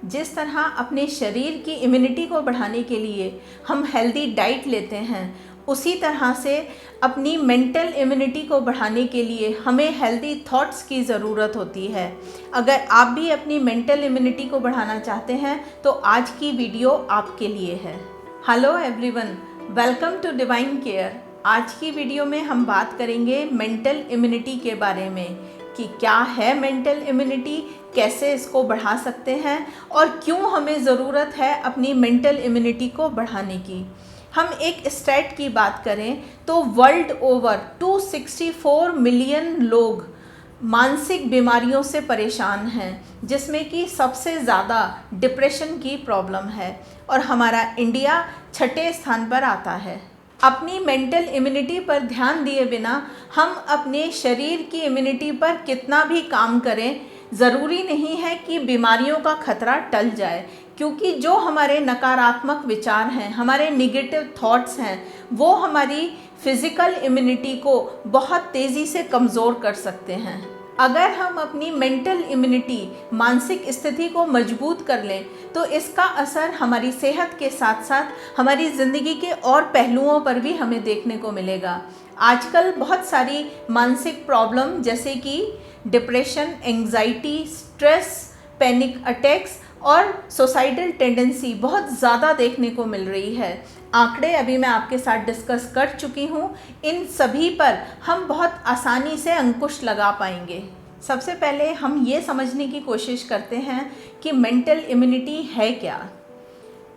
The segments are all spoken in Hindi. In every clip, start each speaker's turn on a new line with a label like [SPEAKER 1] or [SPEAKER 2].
[SPEAKER 1] जिस तरह अपने शरीर की इम्यूनिटी को बढ़ाने के लिए हम हेल्दी डाइट लेते हैं, उसी तरह से अपनी मेंटल इम्यूनिटी को बढ़ाने के लिए हमें हेल्दी थॉट्स की ज़रूरत होती है। अगर आप भी अपनी मेंटल इम्यूनिटी को बढ़ाना चाहते हैं तो आज की वीडियो आपके लिए है। Hello everyone, welcome to divine care. आज की वीडियो में हम बात करेंगे मेंटल इम्यूनिटी के बारे में कि क्या है मेंटल इम्यूनिटी, कैसे इसको बढ़ा सकते हैं और क्यों हमें ज़रूरत है अपनी मेंटल इम्यूनिटी को बढ़ाने की। हम एक स्टैट की बात करें तो वर्ल्ड ओवर 264 मिलियन लोग मानसिक बीमारियों से परेशान हैं, जिसमें कि सबसे ज़्यादा डिप्रेशन की प्रॉब्लम है और हमारा इंडिया छठे स्थान पर आता है। अपनी मेंटल इम्यूनिटी पर ध्यान दिए बिना हम अपने शरीर की इम्यूनिटी पर कितना भी काम करें, ज़रूरी नहीं है कि बीमारियों का खतरा टल जाए, क्योंकि जो हमारे नकारात्मक विचार हैं, हमारे नेगेटिव थॉट्स हैं, वो हमारी फिज़िकल इम्यूनिटी को बहुत तेज़ी से कमज़ोर कर सकते हैं। अगर हम अपनी मेंटल इम्यूनिटी, मानसिक स्थिति को मजबूत कर लें तो इसका असर हमारी सेहत के साथ साथ हमारी ज़िंदगी के और पहलुओं पर भी हमें देखने को मिलेगा। आजकल बहुत सारी मानसिक प्रॉब्लम जैसे कि depression, anxiety, stress, panic attacks और सुसाइडल टेंडेंसी बहुत ज़्यादा देखने को मिल रही है। आंकड़े अभी मैं आपके साथ डिस्कस कर चुकी हूँ। इन सभी पर हम बहुत आसानी से अंकुश लगा पाएंगे। सबसे पहले हम ये समझने की कोशिश करते हैं कि मेंटल इम्यूनिटी है क्या।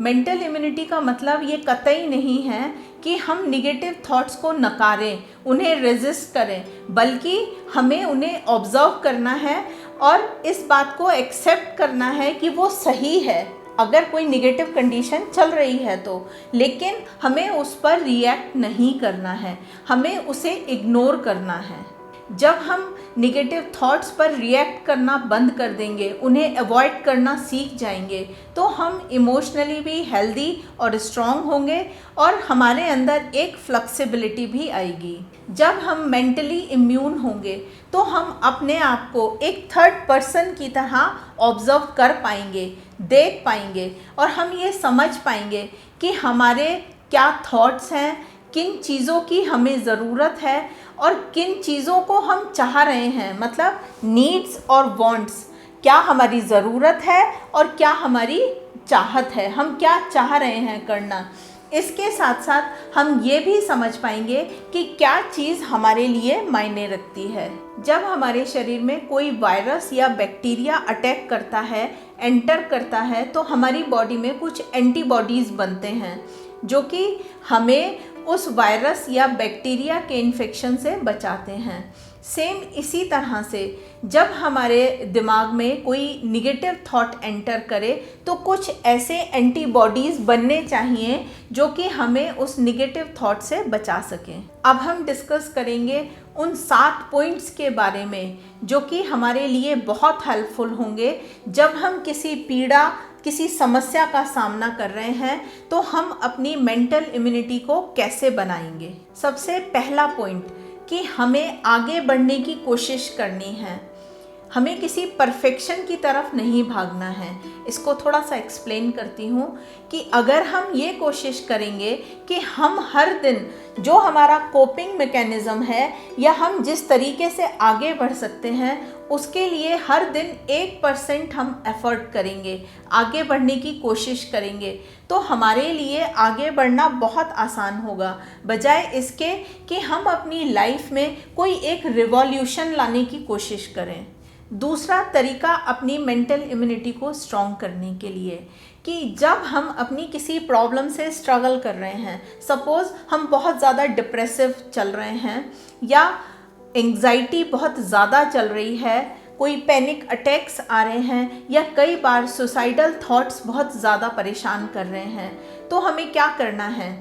[SPEAKER 1] मेंटल इम्यूनिटी का मतलब ये कतई नहीं है कि हम निगेटिव थॉट्स को नकारें, उन्हें रेजिस्ट करें, बल्कि हमें उन्हें ऑब्जर्व करना है और इस बात को एक्सेप्ट करना है कि वो सही है अगर कोई निगेटिव कंडीशन चल रही है तो, लेकिन हमें उस पर रिएक्ट नहीं करना है, हमें उसे इग्नोर करना है। जब हम निगेटिव थॉट्स पर रिएक्ट करना बंद कर देंगे, उन्हें अवॉइड करना सीख जाएंगे, तो हम इमोशनली भी हेल्दी और स्ट्रॉन्ग होंगे और हमारे अंदर एक फ्लेक्सिबिलिटी भी आएगी। जब हम मेंटली इम्यून होंगे तो हम अपने आप को एक थर्ड पर्सन की तरह ऑब्जर्व कर पाएंगे, देख पाएंगे और हम ये समझ पाएंगे कि हमारे क्या थॉट्स हैं, किन चीज़ों की हमें ज़रूरत है और किन चीज़ों को हम चाह रहे हैं। मतलब नीड्स और वांट्स, क्या हमारी ज़रूरत है और क्या हमारी चाहत है, हम क्या चाह रहे हैं करना। इसके साथ साथ हम ये भी समझ पाएंगे कि क्या चीज़ हमारे लिए मायने रखती है। जब हमारे शरीर में कोई वायरस या बैक्टीरिया अटैक करता है, एंटर करता है, तो हमारी बॉडी में कुछ एंटीबॉडीज़ बनते हैं जो कि हमें उस वायरस या बैक्टीरिया के इन्फेक्शन से बचाते हैं। सेम इसी तरह से जब हमारे दिमाग में कोई निगेटिव थॉट एंटर करे तो कुछ ऐसे एंटीबॉडीज़ बनने चाहिए जो कि हमें उस निगेटिव थॉट से बचा सकें। अब हम डिस्कस करेंगे उन 7 पॉइंट्स के बारे में जो कि हमारे लिए बहुत हेल्पफुल होंगे जब हम किसी पीड़ा, किसी समस्या का सामना कर रहे हैं तो हम अपनी मेंटल इम्यूनिटी को कैसे बनाएंगे। सबसे पहला पॉइंट कि हमें आगे बढ़ने की कोशिश करनी है, हमें किसी परफेक्शन की तरफ नहीं भागना है। इसको थोड़ा सा एक्सप्लेन करती हूँ कि अगर हम ये कोशिश करेंगे कि हम हर दिन जो हमारा कोपिंग मैकेनिज़्म है या हम जिस तरीके से आगे बढ़ सकते हैं उसके लिए हर दिन 1% हम एफ़र्ट करेंगे, आगे बढ़ने की कोशिश करेंगे, तो हमारे लिए आगे बढ़ना बहुत आसान होगा, बजाय इसके कि हम अपनी लाइफ में कोई एक रिवॉल्यूशन लाने की कोशिश करें। दूसरा तरीका अपनी मेंटल इम्यूनिटी को स्ट्रॉन्ग करने के लिए कि जब हम अपनी किसी प्रॉब्लम से स्ट्रगल कर रहे हैं, सपोज़ हम बहुत ज़्यादा डिप्रेसिव चल रहे हैं या एंग्जाइटी बहुत ज़्यादा चल रही है, कोई पैनिक अटैक्स आ रहे हैं या कई बार सुसाइडल थॉट्स बहुत ज़्यादा परेशान कर रहे हैं, तो हमें क्या करना है।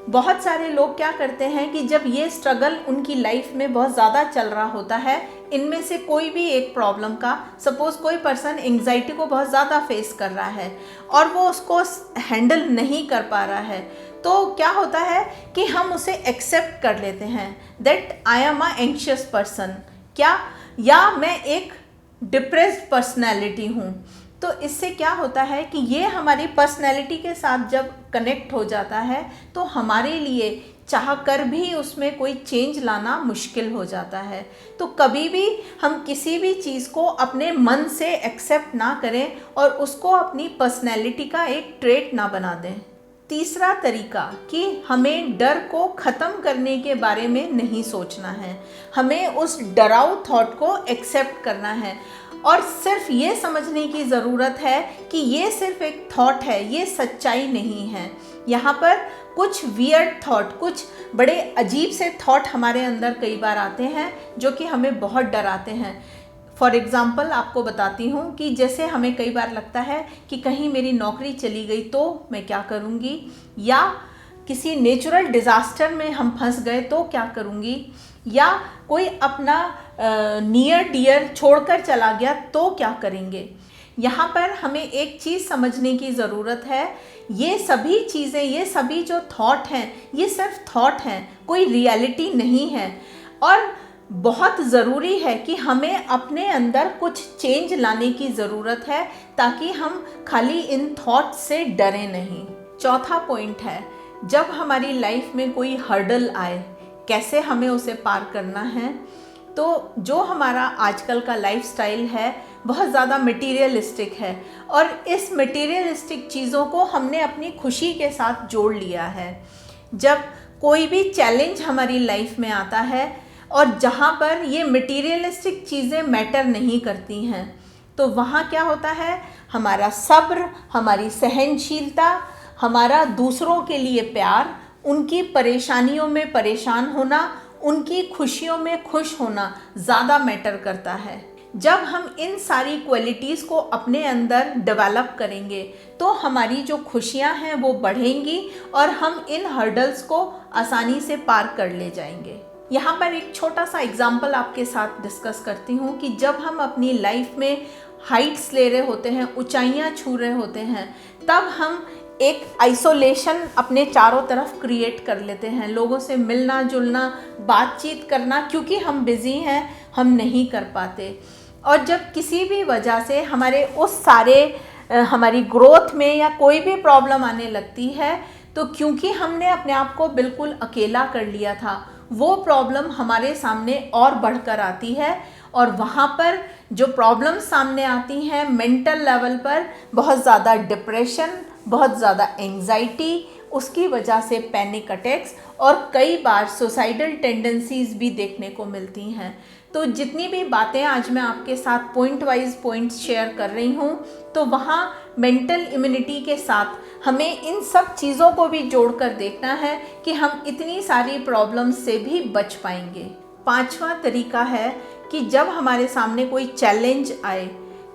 [SPEAKER 1] बहुत सारे लोग क्या करते हैं कि जब ये स्ट्रगल उनकी लाइफ में बहुत ज़्यादा चल रहा होता है, इनमें से कोई भी एक प्रॉब्लम का, सपोज़ कोई पर्सन एंग्जाइटी को बहुत ज़्यादा फेस कर रहा है और वो उसको हैंडल नहीं कर पा रहा है, तो क्या होता है कि हम उसे एक्सेप्ट कर लेते हैं that I am a anxious person, क्या, या मैं एक डिप्रेस्ड पर्सनैलिटी हूँ। तो इससे क्या होता है कि ये हमारी पर्सनैलिटी के साथ जब कनेक्ट हो जाता है तो हमारे लिए चाह कर भी उसमें कोई चेंज लाना मुश्किल हो जाता है। तो कभी भी हम किसी भी चीज़ को अपने मन से एक्सेप्ट ना करें और उसको अपनी पर्सनैलिटी का एक ट्रेट ना बना दें। तीसरा तरीका कि हमें डर को ख़त्म करने के बारे में नहीं सोचना है, हमें उस डराऊ थॉट को एक्सेप्ट करना है और सिर्फ ये समझने की ज़रूरत है कि ये सिर्फ एक थॉट है, ये सच्चाई नहीं है। यहाँ पर कुछ वियर्ड थॉट, कुछ बड़े अजीब से थॉट हमारे अंदर कई बार आते हैं जो कि हमें बहुत डराते हैं। फॉर एग्ज़ाम्पल आपको बताती हूँ कि जैसे हमें कई बार लगता है कि कहीं मेरी नौकरी चली गई तो मैं क्या करूँगी, या किसी नेचुरल डिज़ास्टर में हम फंस गए तो क्या करूँगी, या कोई अपना नियर डियर छोड़कर चला गया तो क्या करेंगे। यहाँ पर हमें एक चीज़ समझने की ज़रूरत है, ये सभी चीज़ें, ये सभी जो थॉट हैं, ये सिर्फ थॉट हैं, कोई रियलिटी नहीं है। और बहुत ज़रूरी है कि हमें अपने अंदर कुछ चेंज लाने की ज़रूरत है ताकि हम खाली इन थॉट से डरें नहीं। चौथा पॉइंट है, जब हमारी लाइफ में कोई हर्डल आए, कैसे हमें उसे पार करना है। तो जो हमारा आजकल का लाइफस्टाइल है बहुत ज़्यादा मटीरियलिस्टिक है और इस मटीरियलिस्टिक चीज़ों को हमने अपनी खुशी के साथ जोड़ लिया है। जब कोई भी चैलेंज हमारी लाइफ में आता है और जहाँ पर ये मटीरियलिस्टिक चीज़ें मैटर नहीं करती हैं, तो वहाँ क्या होता है, हमारा सब्र, हमारी सहनशीलता, हमारा दूसरों के लिए प्यार, उनकी परेशानियों में परेशान होना, उनकी खुशियों में खुश होना ज़्यादा मैटर करता है। जब हम इन सारी क्वालिटीज़ को अपने अंदर डेवलप करेंगे तो हमारी जो खुशियाँ हैं वो बढ़ेंगी और हम इन हर्डल्स को आसानी से पार कर ले जाएंगे। यहाँ पर एक छोटा सा एग्जाम्पल आपके साथ डिस्कस करती हूँ कि जब हम अपनी लाइफ में हाइट्स ले रहे होते हैं, ऊंचाइयाँ छू रहे होते हैं, तब हम एक आइसोलेशन अपने चारों तरफ क्रिएट कर लेते हैं। लोगों से मिलना जुलना, बातचीत करना, क्योंकि हम बिज़ी हैं, हम नहीं कर पाते। और जब किसी भी वजह से हमारे उस सारे हमारी ग्रोथ में या कोई भी प्रॉब्लम आने लगती है, तो क्योंकि हमने अपने आप को बिल्कुल अकेला कर लिया था, वो प्रॉब्लम हमारे सामने और बढ़कर आती है। और वहाँ पर जो प्रॉब्लम सामने आती हैं मेंटल लेवल पर, बहुत ज़्यादा डिप्रेशन, बहुत ज़्यादा एंजाइटी, उसकी वजह से पैनिक अटैक्स और कई बार सुसाइडल टेंडेंसीज़ भी देखने को मिलती हैं। तो जितनी भी बातें आज मैं आपके साथ पॉइंट वाइज पॉइंट्स शेयर कर रही हूँ, तो वहाँ मेंटल इम्यूनिटी के साथ हमें इन सब चीज़ों को भी जोड़कर देखना है कि हम इतनी सारी प्रॉब्लम्स से भी बच पाएंगे। पांचवा तरीका है कि जब हमारे सामने कोई चैलेंज आए,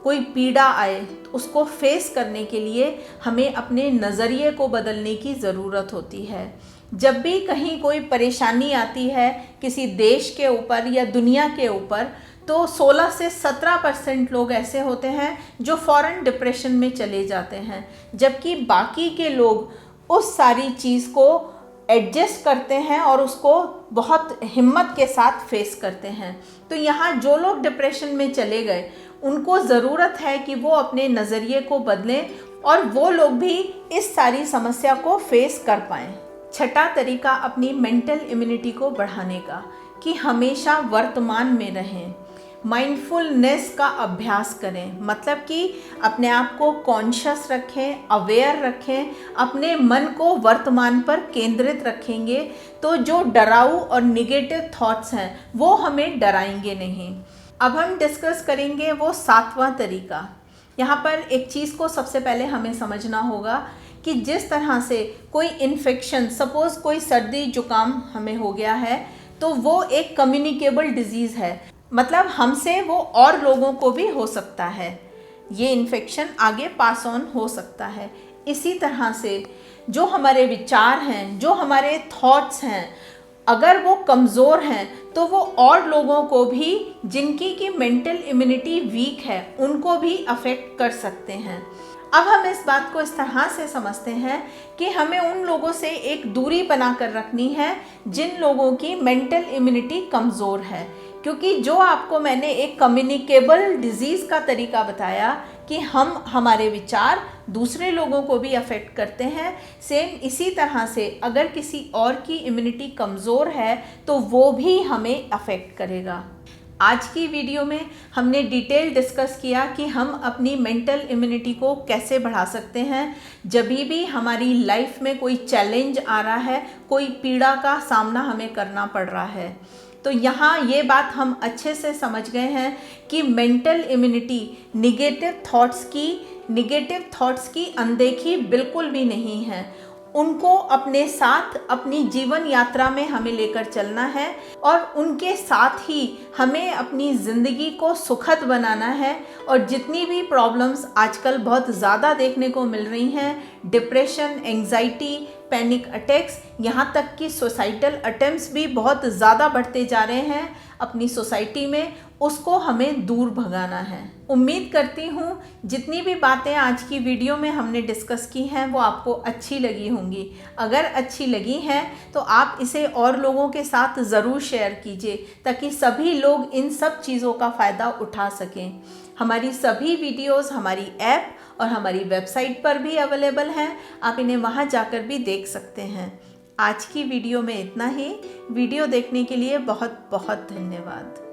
[SPEAKER 1] कोई पीड़ा आए, तो उसको फेस करने के लिए हमें अपने नज़रिए को बदलने की ज़रूरत होती है। जब भी कहीं कोई परेशानी आती है किसी देश के ऊपर या दुनिया के ऊपर, तो 16 से 17% लोग ऐसे होते हैं जो फ़ौरन डिप्रेशन में चले जाते हैं, जबकि बाकी के लोग उस सारी चीज़ को एडजस्ट करते हैं और उसको बहुत हिम्मत के साथ फेस करते हैं। तो यहाँ जो लोग डिप्रेशन में चले गए, उनको ज़रूरत है कि वो अपने नज़रिए को बदलें और वो लोग भी इस सारी समस्या को फेस कर पाएँ। छठा तरीका अपनी मेंटल इम्यूनिटी को बढ़ाने का, कि हमेशा वर्तमान में रहें, माइंडफुलनेस का अभ्यास करें। मतलब कि अपने आप को कॉन्शियस रखें, अवेयर रखें, अपने मन को वर्तमान पर केंद्रित रखेंगे तो जो डराऊ और निगेटिव थॉट्स हैं वो हमें डराएंगे नहीं। अब हम डिस्कस करेंगे वो 7वां तरीका। यहाँ पर एक चीज़ को सबसे पहले हमें समझना होगा कि जिस तरह से कोई इन्फेक्शन, सपोज़ कोई सर्दी जुकाम हमें हो गया है, तो वो एक कम्युनिकेबल डिजीज़ है, मतलब हमसे वो और लोगों को भी हो सकता है, ये इन्फेक्शन आगे पास ऑन हो सकता है। इसी तरह से जो हमारे विचार हैं, जो हमारे थॉट्स हैं, अगर वो कमज़ोर हैं तो वो और लोगों को भी, जिनकी की मेंटल इम्यूनिटी वीक है, उनको भी अफेक्ट कर सकते हैं। अब हम इस बात को इस तरह से समझते हैं कि हमें उन लोगों से एक दूरी बना कर रखनी है जिन लोगों की मेंटल इम्यूनिटी कमज़ोर है, क्योंकि जो आपको मैंने एक कम्युनिकेबल डिजीज़ का तरीका बताया कि हम हमारे विचार दूसरे लोगों को भी अफेक्ट करते हैं, सेम इसी तरह से अगर किसी और की इम्यूनिटी कमज़ोर है तो वो भी हमें अफेक्ट करेगा। आज की वीडियो में हमने डिटेल डिस्कस किया कि हम अपनी मेंटल इम्यूनिटी को कैसे बढ़ा सकते हैं जब भी हमारी लाइफ में कोई चैलेंज आ रहा है, कोई पीड़ा का सामना हमें करना पड़ रहा है। तो यहाँ ये बात हम अच्छे से समझ गए हैं कि मेंटल इम्यूनिटी निगेटिव थॉट्स की अनदेखी बिल्कुल भी नहीं है। उनको अपने साथ अपनी जीवन यात्रा में हमें लेकर चलना है और उनके साथ ही हमें अपनी ज़िंदगी को सुखद बनाना है। और जितनी भी प्रॉब्लम्स आजकल बहुत ज़्यादा देखने को मिल रही हैं, डिप्रेशन, एंजाइटी, पैनिक अटैक्स, यहाँ तक कि सुसाइडल अटेम्प्ट्स भी बहुत ज़्यादा बढ़ते जा रहे हैं अपनी सोसाइटी में, उसको हमें दूर भगाना है। उम्मीद करती हूँ जितनी भी बातें आज की वीडियो में हमने डिस्कस की हैं वो आपको अच्छी लगी होंगी। अगर अच्छी लगी हैं तो आप इसे और लोगों के साथ ज़रूर शेयर कीजिए ताकि सभी लोग इन सब चीज़ों का फ़ायदा उठा सकें। हमारी सभी वीडियोस हमारी ऐप और हमारी वेबसाइट पर भी अवेलेबल हैं, आप इन्हें वहां जाकर भी देख सकते हैं। आज की वीडियो में इतना ही। वीडियो देखने के लिए बहुत बहुत धन्यवाद।